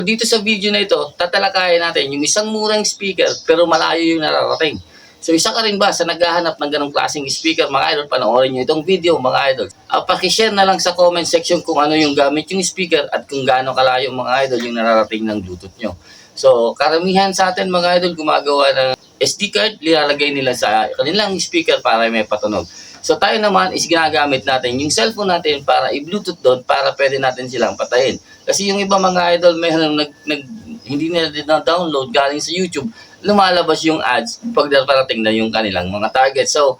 Dito sa video na ito, tatalakayin natin yung isang murang speaker pero malayo yung nararating. So isa ka rin ba sa naghahanap ng ganong klaseng speaker mga idol? Panoorin nyo itong video mga idol. Pakishare na lang sa comment section kung ano yung gamit yung speaker at kung gaano kalayo mga idol yung nararating ng Bluetooth nyo. So karamihan sa atin mga idol gumagawa ng SD card, nilalagay nila sa kanilang speaker para may patunog. So tayo naman is ginagamit natin yung cellphone natin para i-Bluetooth doon para pwede natin silang patayin. Kasi yung iba mga idol may hindi nila na-download galing sa YouTube, lumalabas yung ads pag parating na yung kanilang mga target. So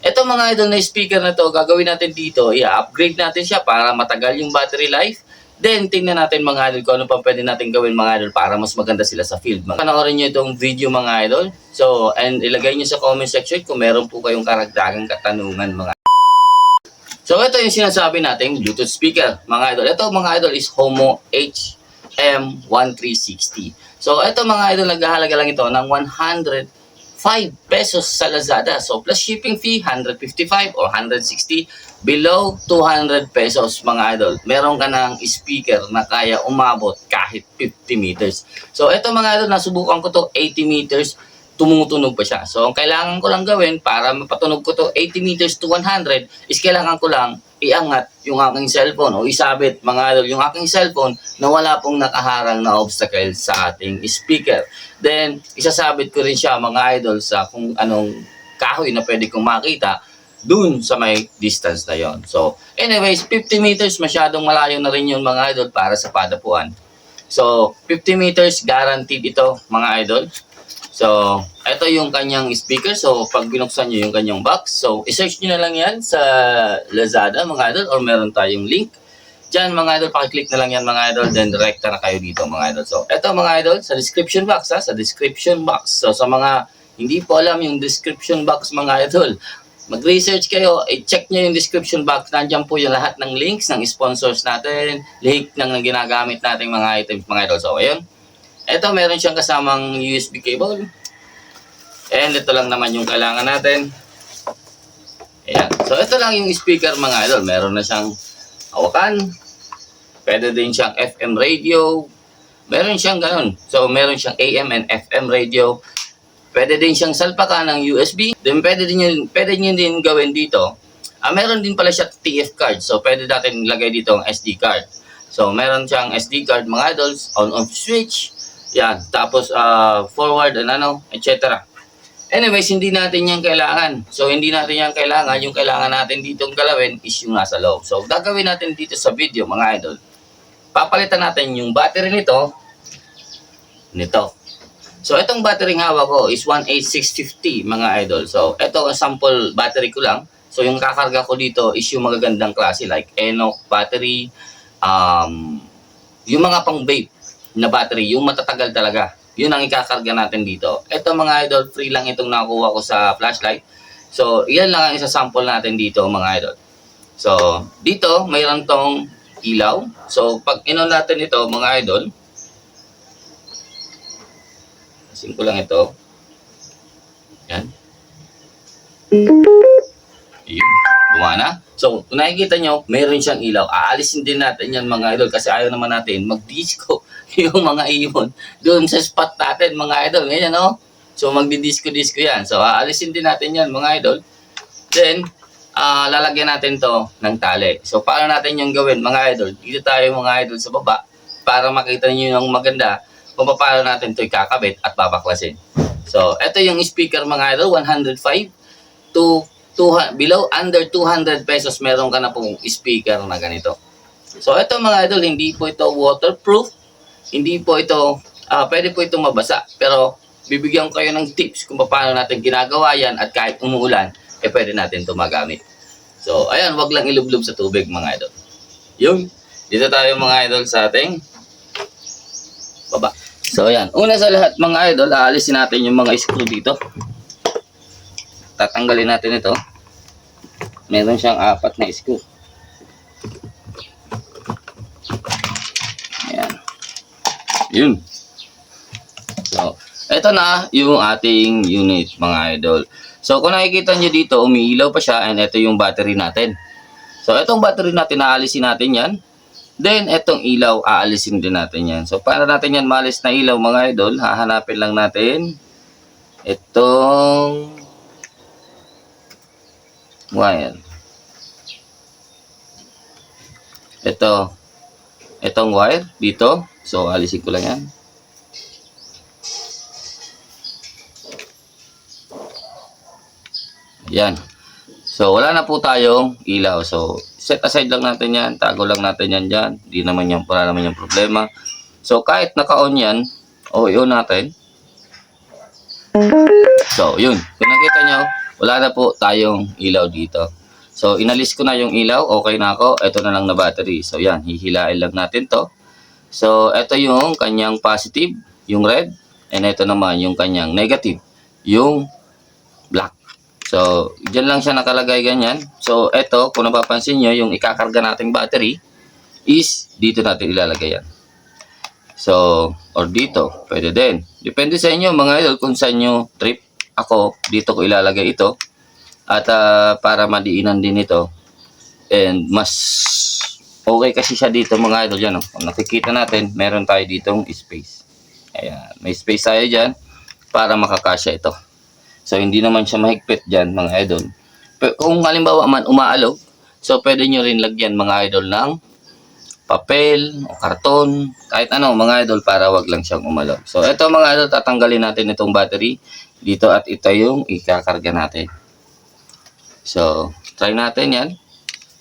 eto mga idol na speaker na to, gagawin natin dito, i-upgrade natin siya para matagal yung battery life. Then, tingnan natin mga idol kung ano pa pwede natin gawin mga idol para mas maganda sila sa field. Panoorin nyo itong video mga idol. So, and ilagay nyo sa comment section kung meron po kayong karagdagang katanungan mga idol. So, ito yung sinasabi natin Bluetooth speaker mga idol. Ito mga idol is Homo HM1360. So, ito mga idol, naghahalaga lang ito ng 105 pesos sa Lazada. So, plus shipping fee, 155 or 160. Below 200 pesos mga idol. Meron ka ng speaker na kaya umabot kahit 50 meters. So, ito mga idol, nasubukan ko to 80 meters. Tumutunog pa siya. So, ang kailangan ko lang gawin para mapatunog ko to 80 meters to 100 is kailangan ko lang iangat yung aking cellphone o isabit mga idol yung aking cellphone na wala pong nakaharang na obstacle sa ating speaker. Then, isasabit ko rin siya mga idol sa kung anong kahoy na pwede kong makita dun sa may distance na yon. So, anyways, 50 meters masyadong malayo na rin yung mga idol para sa padapuan. So, 50 meters guaranteed ito mga idol. So, ito yung kanyang speaker. So, pag binuksan nyo yung kanyang box, so, isearch nyo na lang yan sa Lazada mga idol or meron tayong link. Diyan mga idol, pakiclick na lang yan mga idol, then direkta na kayo dito mga idol. So, ito mga idol, sa description box sa description box. So, sa mga hindi po alam yung description box mga idol, mag-research kayo, i-check nyo yung description box. Nandiyan po yung lahat ng links ng sponsors natin, link ng ginagamit nating mga items mga idol. So, ayun. Ito, meron siyang kasamang USB cable. And ito lang naman yung kailangan natin. Ayan. So, ito lang yung speaker mga idol. Meron na siyang hawakan. Pwede din siyang FM radio. Meron siyang ganun. So, meron siyang AM and FM radio. Pwede din siyang salpakan ng USB. Then pwede nyo din gawin dito. Meron din pala siya TF card. So pwede natin lagay dito ang SD card. So meron siyang SD card mga idols, on-off switch. Yan. Tapos forward and etc. Anyways, hindi natin yan kailangan. So hindi natin yan kailangan. Yung kailangan natin ditong galawin is yung nasa loob. So gagawin natin dito sa video mga idol. Papalitan natin yung battery nito. So, itong battery hawak ko is 18650 mga idol. So, ito ang sample battery ko lang. So, yung kakarga ko dito is yung magagandang klase like Enoch battery, yung mga pang vape na battery, yung matatagal talaga. Yun ang ikakarga natin dito. Ito mga idol, free lang itong nakuha ko sa flashlight. So, yan lang ang isa-sample natin dito mga idol. So, dito, mayroon tong ilaw. So, pag inon natin ito mga idol, ko lang ito. Yan. Yun. Gumana. So, kung nakikita nyo, mayroon siyang ilaw. Aalisin din natin yan mga idol kasi ayaw naman natin mag-disco yung mga iyon doon sa spot natin mga idol. Ngayon, no? So, magdi-disco-disco yan. So, aalisin din natin yan mga idol. Then, lalagyan natin to ng tali. So, paano natin yung gawin mga idol? Dito tayo mga idol sa baba para makita niyo yung maganda kung paano natin ito ikakabit at babaklasin. So, ito yung speaker mga idol, 105 to below under 200 pesos meron ka na pong speaker na ganito. So, ito mga idol, hindi po ito waterproof, hindi po ito, pwede po ito mabasa, pero bibigyan ko kayo ng tips kung paano natin ginagawa yan at kahit umuulan, pwede natin ito magamit. So, ayan, wag lang ilublob sa tubig mga idol. Yung, dito tayo mga idol sa ating baba. So, ayan. Una sa lahat, mga idol, aalisin natin yung mga screw dito. Tatanggalin natin ito. Meron siyang 4 na screw. Ayan. Yun. So, ito na yung ating unit, mga idol. So, kung nakikita nyo dito, umiilaw pa siya and ito yung battery natin. So, itong battery natin, naalisin natin yan. Then, etong ilaw, aalisin din natin yan. So, para natin yan maalis na ilaw, mga idol, hahanapin lang natin itong wire. Itong wire dito. So, alisin ko lang yan. Yan. So, wala na po tayong ilaw. So, set aside lang natin yan. Tago lang natin yan dyan. Wala naman yung problema. So, kahit naka-on yan, i-on natin. So, yun. Kung nakita nyo, wala na po tayong ilaw dito. So, inalis ko na yung ilaw. Okay na ako. Ito na lang na battery. So, yan. Hihilain lang natin to. So, ito yung kanyang positive, yung red. And ito naman yung kanyang negative, yung black. So, dyan lang siya nakalagay ganyan. So, ito, kung napapansin nyo, yung ikakarga nating battery is dito natin ilalagay yan. So, or dito, pwede din. Depende sa inyo mga idol kung saan nyo trip. Ako, dito ko ilalagay ito. At para madiinan din ito. And mas okay kasi siya dito mga idol yan. Kung nakikita natin, meron tayo ditong space. Ayan, may space tayo dyan para makakasya ito. So, hindi naman siya mahigpit dyan mga idol. Pero kung halimbawa man umaalog, so pwede nyo rin lagyan mga idol ng papel o karton, kahit ano mga idol para wag lang siyang umalog. So, ito mga idol, tatanggalin natin itong battery dito at ito yung ikakarga natin. So, try natin yan.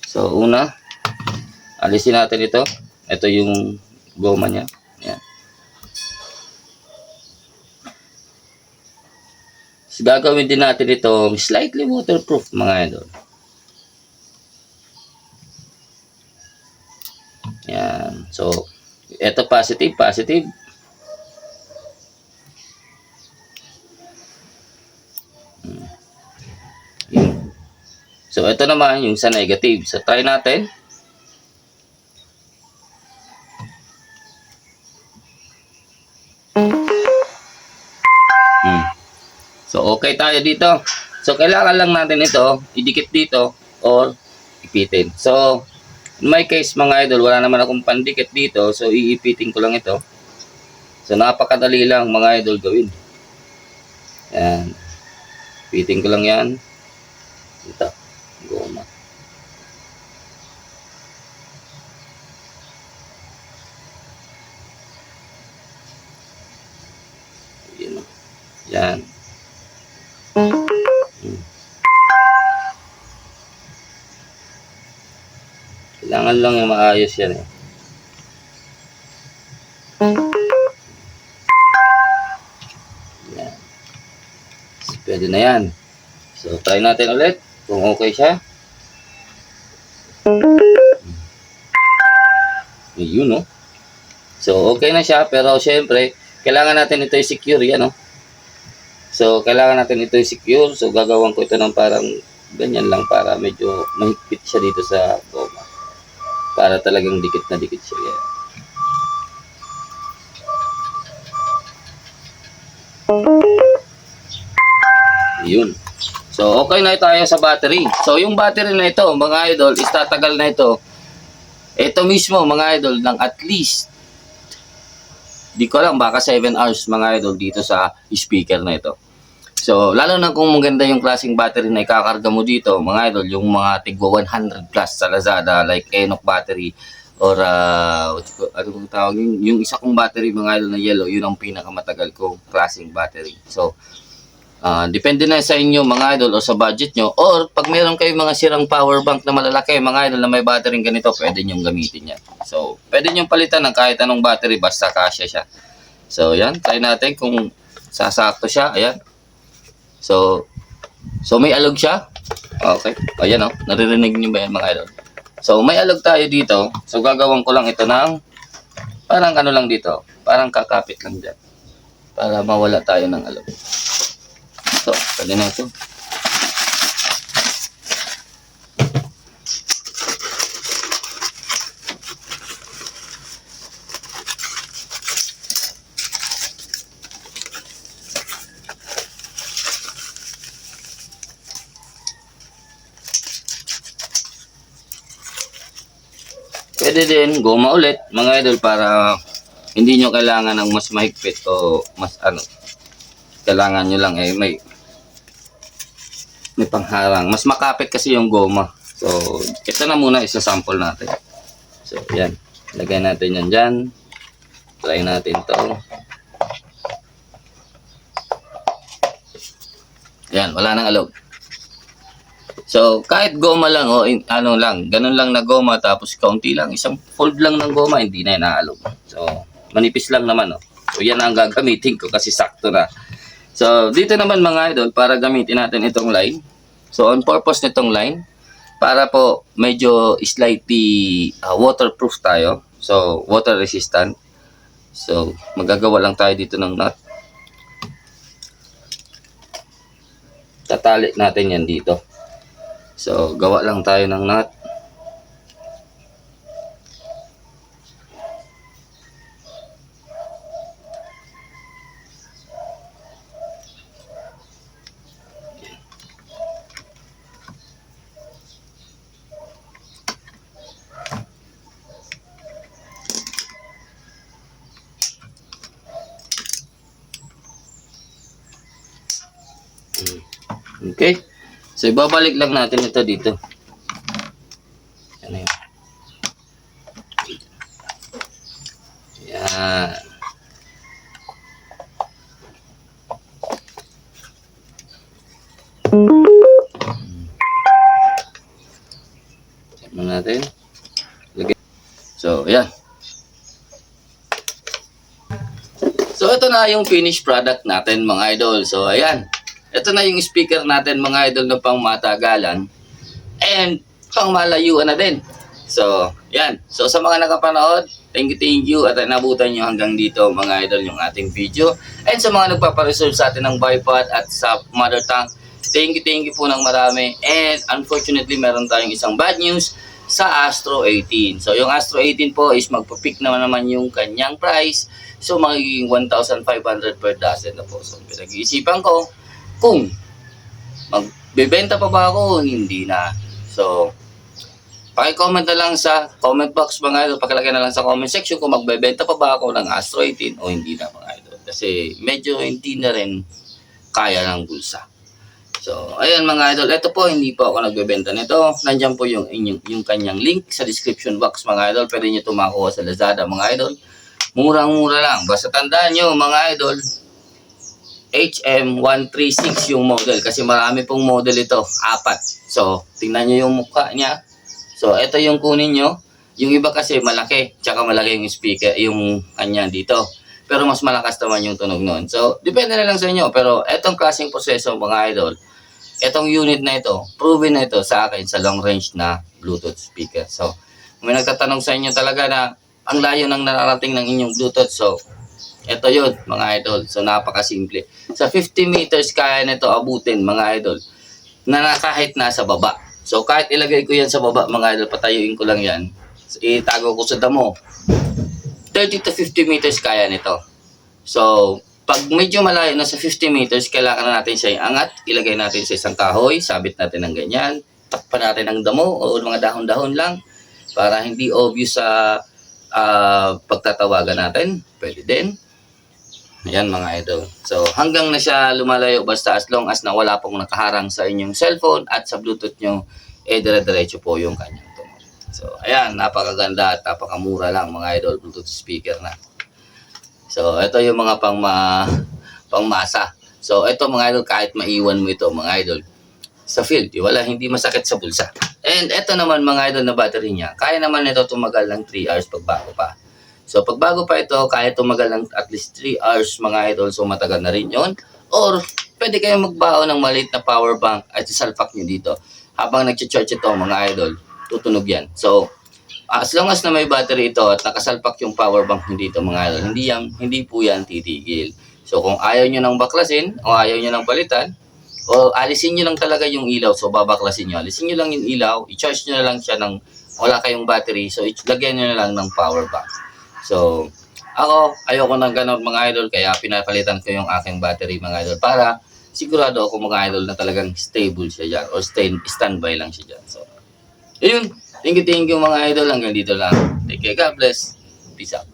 So, una, alisin natin ito. Ito yung goma niya. Yan. So, gagawin din natin itong slightly waterproof mga idol. Yan. So, ito positive. So, ito naman yung sa negative. So, try natin. So, okay tayo dito. So, kailangan lang natin ito, idikit dito or ipitin. So, in my case, mga idol, wala naman akong pandikit dito. So, iipitin ko lang ito. So, napakadali lang mga idol gawin. Yan. Ipitin ko lang yan. Ito. Goma. Yan. Kailangan lang yung maayos yan eh. Yan. So, pwede na yan. So, try natin ulit kung okay siya. Yun, no? So, okay na siya. Pero, syempre, kailangan natin ito i-secure yan, no? So, kailangan natin ito i-secure. So, gagawin ko ito ng parang ganyan lang para medyo mahigpit siya dito sa goma. Para talagang dikit na dikit siya. Yan. Yun. So, okay na tayo sa battery. So, yung battery na ito, mga idol, is tatagal na ito. Ito mismo, mga idol, ng at least, di ko lang, baka 7 hours, mga idol, dito sa speaker na ito. So, lalo na kung maganda yung klaseng battery na ikakarga mo dito, mga idol, yung mga tigwa 100 plus sa Lazada, like Enoch battery, or, ano kong tawag, yung isa kong battery, mga idol, na yellow, yun ang pinakamatagal kong klaseng battery. So, depende na sa inyo mga idol o sa budget nyo, or pag meron kayong mga sirang power bank na malalaki mga idol na may battery ganito, pwede nyo gamitin yan. So, pwede nyo palitan ng kahit anong battery basta kasya siya. So, yan, try natin kung sasakto siya. Ayan. So may alog siya. Okay, ayan o, naririnig nyo ba yan mga idol? So, may alog tayo dito. So, gagawin ko lang ito ng parang ano lang dito, parang kakapit lang dyan para mawala tayo ng alog. So, pwede na ito. Pwede din goma ulit mga idol para hindi nyo kailangan ng mas mahigpit o mas ano. Kailangan nyo lang may pangharang. Mas makapit kasi yung goma. So, ito na muna isa-sample natin. So, yan. Lagay natin yan dyan. Try natin to. Yan, wala nang alog. So, kahit goma lang o ano lang, ganun lang na goma tapos kaunti lang, isang fold lang ng goma, hindi na inaalog. So, manipis lang naman. So, yan ang gagamitin ko kasi sakto na. So, dito naman mga idol, para gamitin natin itong line. So, on purpose nitong line, para po medyo slightly waterproof tayo. So, water resistant. So, magagawa lang tayo dito ng nut. Tatali natin yan dito. So, gawa lang tayo ng nut. Okay. So, ibabalik lang natin ito dito. Yan yun. Yan. Check mo natin. Lagay. So, yan. So, ito na yung finished product natin mga idol. So, ayan. Ito na yung speaker natin mga idol na pang matagalan and pang malayuan na din. So, yan. So, sa mga nakapanood, thank you at nabutan nyo hanggang dito mga idol yung ating video. And sa mga nagpapareserve sa atin ng bipod at sa mother tongue, thank you po ng marami. And unfortunately, meron tayong isang bad news sa Astro 18. So, yung Astro 18 po is magpapick naman yung kanyang price. So, magiging 1,500 per dozen na po. So, pinag-iisipan ko, kung magbebenta pa ba ako, hindi na. So, paki-comment na lang sa comment box mga idol, pakilagay na lang sa comment section kung magbebenta pa ba ako ng Astro 18 o hindi na mga idol. Kasi medyo hindi na rin kaya ng bulsa. So, ayan mga idol, ito po, hindi po ako nagbebenta nito. Nandiyan po yung kanyang link sa description box mga idol. Pwede nyo ito makuha sa Lazada mga idol. Murang-mura lang. Basta tandaan nyo mga idol, HM136 yung model kasi marami pong model ito, 4. So, tingnan nyo yung mukha niya. So, ito yung kunin nyo. Yung iba kasi malaki, tsaka malaki yung speaker, yung kanya dito. Pero mas malakas naman yung tunog nun. So, depende na lang sa inyo. Pero etong klaseng proseso mga idol, etong unit na ito, proven na ito sa akin sa long range na Bluetooth speaker. So, may nagtatanong sa inyo talaga na ang layo ng nararating ng inyong Bluetooth. So, ito yun, mga idol. So, napakasimple. Sa 50 meters, kaya nito abutin, mga idol, na kahit nasa baba. So, kahit ilagay ko yan sa baba, mga idol, patayuin ko lang yan. So, itago ko sa damo. 30 to 50 meters, kaya nito. So, pag medyo malayo na sa 50 meters, kailangan na natin siya iangat. Ilagay natin sa isang kahoy, sabit natin ng ganyan. Takpan natin ng damo o mga dahon-dahon lang para hindi obvious sa pagtatawagan natin. Pwede din. Ayan mga idol. So hanggang na siya lumalayo basta as long as na wala pong nakaharang sa inyong cellphone at sa Bluetooth nyo, dire-diretso po yung kanyang tunog. So ayan, napakaganda at napakamura lang mga idol, Bluetooth speaker na. So ito yung mga pangmasa. So ito mga idol, kahit maiwan mo ito mga idol sa field, wala, hindi masakit sa bulsa. And ito naman mga idol na battery niya, kaya naman ito tumagal ng 3 hours pagbago pa. So, pag bago pa ito, kaya tumagal ng at least 3 hours mga idol. So, matagal na rin yon. Or, pwede kayong magbaon ng maliit na power bank at isalpak nyo dito. Habang nag-charge ito mga idol, tutunog yan. So, as long as na may battery ito at nakasalpak yung power bank nyo dito mga idol, hindi po yan titigil. So, kung ayaw nyo nang baklasin o ayaw nyo nang palitan, o alisin nyo lang talaga yung ilaw. So, babaklasin nyo. Alisin nyo lang yung ilaw, i-charge nyo na lang siya ng wala kayong battery. So, lagyan nyo na lang ng power bank. So, ako, ayoko ng ganon mga idol, kaya pinapalitan ko yung aking battery mga idol para sigurado ako mga idol na talagang stable siya dyan or standby lang siya dyan. So, yun. Thank you mga idol. Hanggang dito lang. Take care. God bless. Peace out.